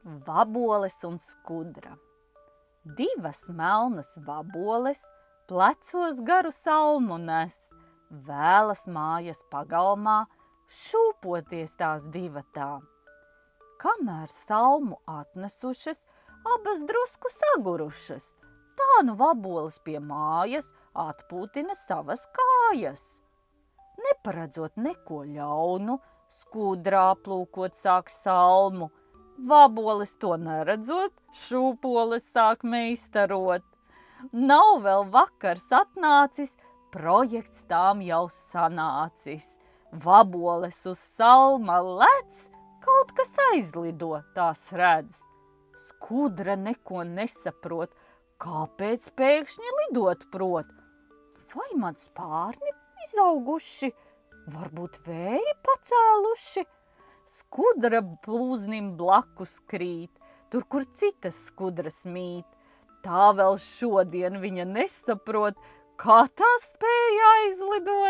Vaboles un skudra. Divas melnas vaboles plecos garu salmu nes, vēlas mājas pagalmā, šūpoties tās divatā. Kamēr salmu atnesušas, abas drusku sagurušas, tā nu vaboles pie mājas atpūtina savas kājas. Neparedzot neko ļaunu, skudrā plūkot sāk salmu, vaboles to neredzot, šūpoles sāk meistarot. Nav vēl vakars atnācis, projekts tām jau sanācis. Vaboles uz salma lec, kaut kas aizlido, tās redz. Skudra neko nesaprot, kāpēc pēkšņi lidot prot. Vai man spārni izauguši, varbūt vēji pacēluši? Skudra plūznim blakus krīt, tur, kur citas skudras mīt. Tā vēl šodien viņa nesaprot, kā tā spēja aizlidot.